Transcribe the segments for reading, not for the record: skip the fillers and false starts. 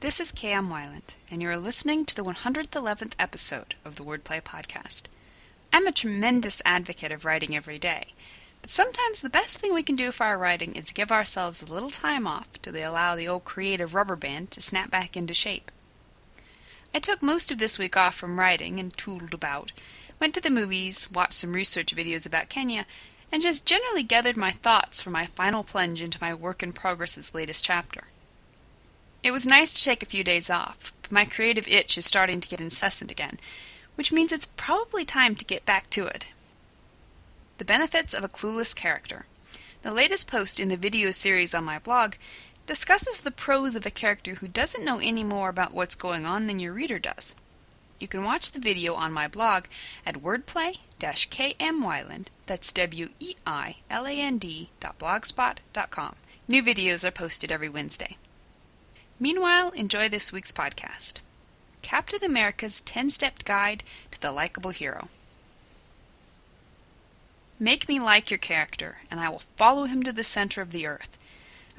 This is K.M. Wyland, and you're listening to the 111th episode of the Wordplay Podcast. I'm a tremendous advocate of writing every day, but sometimes the best thing we can do for our writing is give ourselves a little time off to allow the old creative rubber band to snap back into shape. I took most of this week off from writing and toodled about, went to the movies, watched some research videos about Kenya, and just generally gathered my thoughts for my final plunge into my work in progress's latest chapter. It was nice to take a few days off, but my creative itch is starting to get incessant again, which means it's probably time to get back to it. The benefits of a clueless character. The latest post in the video series on my blog discusses the pros of a character who doesn't know any more about what's going on than your reader does. You can watch the video on my blog at wordplay-kmwyland, that's weiland.blogspot.com. New videos are posted every Wednesday. Meanwhile, enjoy this week's podcast. Captain America's 10-Step Guide to the Likable Hero. Make me like your character, and I will follow him to the center of the earth.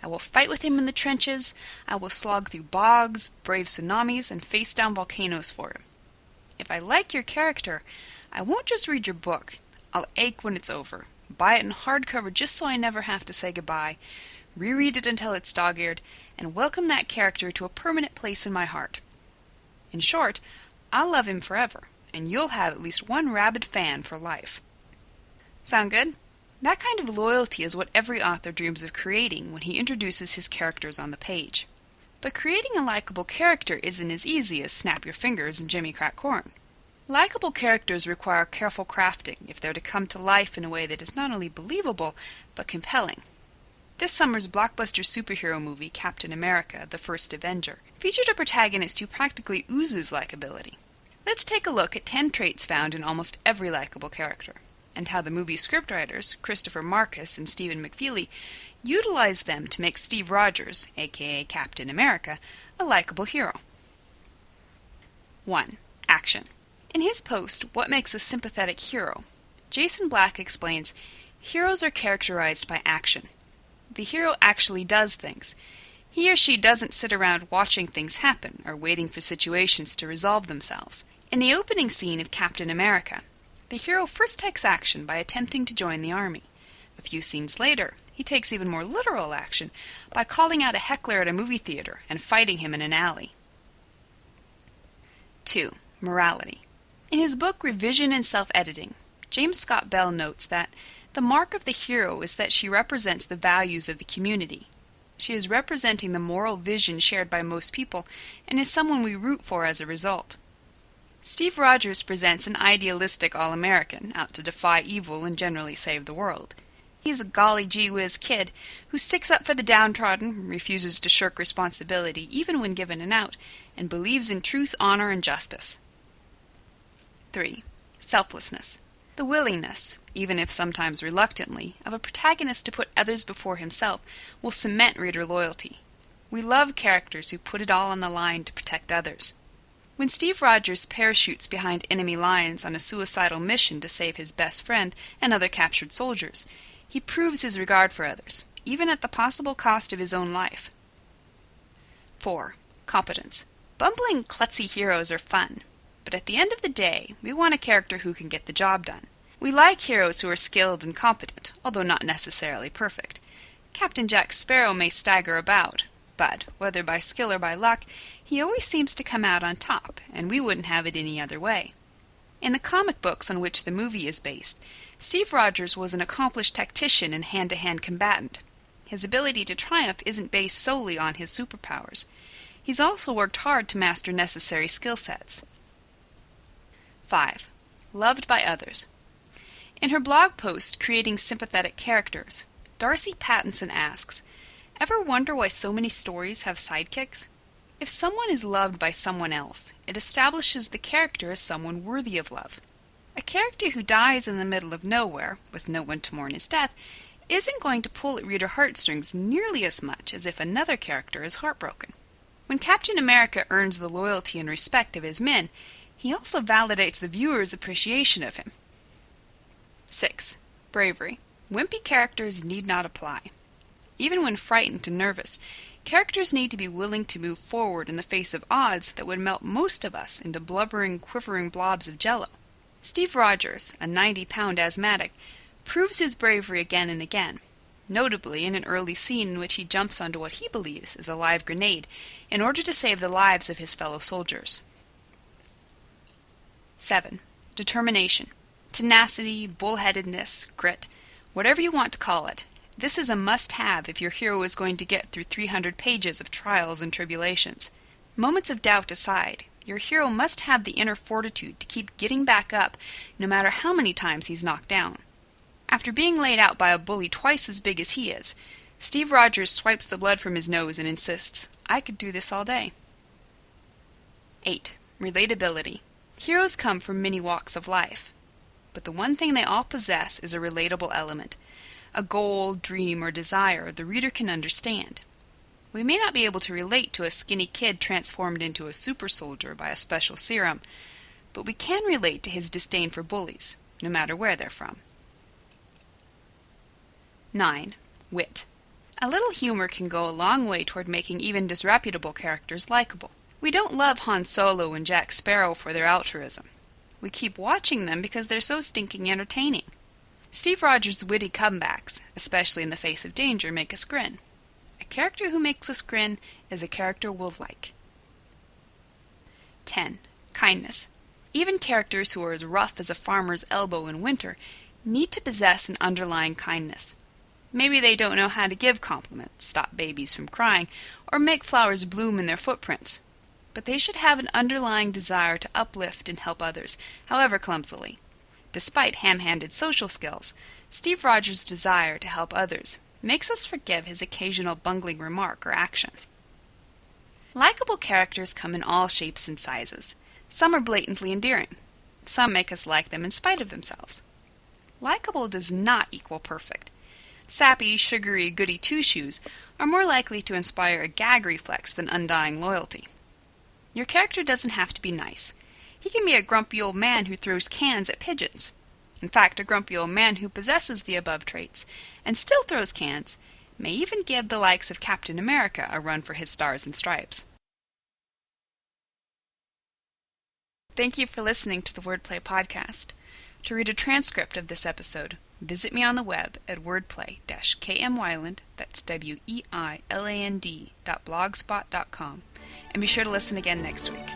I will fight with him in the trenches. I will slog through bogs, brave tsunamis, and face down volcanoes for him. If I like your character, I won't just read your book. I'll ache when it's over, buy it in hardcover just so I never have to say goodbye, reread it until it's dog-eared, and welcome that character to a permanent place in my heart. In short, I'll love him forever, and you'll have at least one rabid fan for life. Sound good? That kind of loyalty is what every author dreams of creating when he introduces his characters on the page. But creating a likable character isn't as easy as snap your fingers and Jimmy crack corn. Likable characters require careful crafting if they're to come to life in a way that is not only believable, but compelling. This summer's blockbuster superhero movie, Captain America, The First Avenger, featured a protagonist who practically oozes likability. Let's take a look at 10 traits found in almost every likable character, and how the movie's scriptwriters, Christopher Marcus and Stephen McFeely, utilized them to make Steve Rogers, aka Captain America, a likable hero. 1. Action. In his post, What Makes a Sympathetic Hero?, Jason Black explains, heroes are characterized by action. The hero actually does things. He or she doesn't sit around watching things happen or waiting for situations to resolve themselves. In the opening scene of Captain America, the hero first takes action by attempting to join the army. A few scenes later, he takes even more literal action by calling out a heckler at a movie theater and fighting him in an alley. 2. Morality. In his book Revision and Self-Editing, James Scott Bell notes that the mark of the hero is that she represents the values of the community. She is representing the moral vision shared by most people and is someone we root for as a result. Steve Rogers presents an idealistic all-American out to defy evil and generally save the world. He's a golly-gee-whiz kid who sticks up for the downtrodden, refuses to shirk responsibility even when given an out, and believes in truth, honor, and justice. 3. Selflessness. The willingness, even if sometimes reluctantly, of a protagonist to put others before himself will cement reader loyalty. We love characters who put it all on the line to protect others. When Steve Rogers parachutes behind enemy lines on a suicidal mission to save his best friend and other captured soldiers, he proves his regard for others, even at the possible cost of his own life. 4. Competence. Bumbling, klutzy heroes are fun. But at the end of the day, we want a character who can get the job done. We like heroes who are skilled and competent, although not necessarily perfect. Captain Jack Sparrow may stagger about, but, whether by skill or by luck, he always seems to come out on top, and we wouldn't have it any other way. In the comic books on which the movie is based, Steve Rogers was an accomplished tactician and hand-to-hand combatant. His ability to triumph isn't based solely on his superpowers. He's also worked hard to master necessary skill sets. 5. Loved by others. In her blog post, Creating Sympathetic Characters, Darcy Pattinson asks, ever wonder why so many stories have sidekicks? If someone is loved by someone else, it establishes the character as someone worthy of love. A character who dies in the middle of nowhere, with no one to mourn his death, isn't going to pull at reader heartstrings nearly as much as if another character is heartbroken. When Captain America earns the loyalty and respect of his men, he also validates the viewer's appreciation of him. 6. Bravery. Wimpy characters need not apply. Even when frightened and nervous, Characters need to be willing to move forward in the face of odds that would melt most of us into blubbering, quivering blobs of jello. Steve Rogers, a 90-pound asthmatic, proves his bravery again and again, notably in an early scene in which he jumps onto what he believes is a live grenade in order to save the lives of his fellow soldiers. 7. Determination. Tenacity, bullheadedness, grit, whatever you want to call it. This is a must-have if your hero is going to get through 300 pages of trials and tribulations. Moments of doubt aside, your hero must have the inner fortitude to keep getting back up no matter how many times he's knocked down. After being laid out by a bully twice as big as he is, Steve Rogers swipes the blood from his nose and insists, "I could do this all day." 8. Relatability. Heroes come from many walks of life, but the one thing they all possess is a relatable element, a goal, dream, or desire the reader can understand. We may not be able to relate to a skinny kid transformed into a super soldier by a special serum, but we can relate to his disdain for bullies, no matter where they're from. 9. Wit. A little humor can go a long way toward making even disreputable characters likable. We don't love Han Solo and Jack Sparrow for their altruism. We keep watching them because they're so stinking entertaining. Steve Rogers' witty comebacks, especially in the face of danger, make us grin. A character who makes us grin is a character we'll like. 10. Kindness. Even characters who are as rough as a farmer's elbow in winter need to possess an underlying kindness. Maybe they don't know how to give compliments, stop babies from crying, or make flowers bloom in their footprints, but they should have an underlying desire to uplift and help others, however clumsily. Despite ham-handed social skills, Steve Rogers' desire to help others makes us forgive his occasional bungling remark or action. Likable characters come in all shapes and sizes. Some are blatantly endearing. Some make us like them in spite of themselves. Likable does not equal perfect. Sappy, sugary goody two-shoes are more likely to inspire a gag reflex than undying loyalty. Your character doesn't have to be nice. He can be a grumpy old man who throws cans at pigeons. In fact, a grumpy old man who possesses the above traits and still throws cans may even give the likes of Captain America a run for his stars and stripes. Thank you for listening to the Wordplay Podcast. To read a transcript of this episode, visit me on the web at wordplay-kmwyland, that's weiland.blogspot.com, and be sure to listen again next week.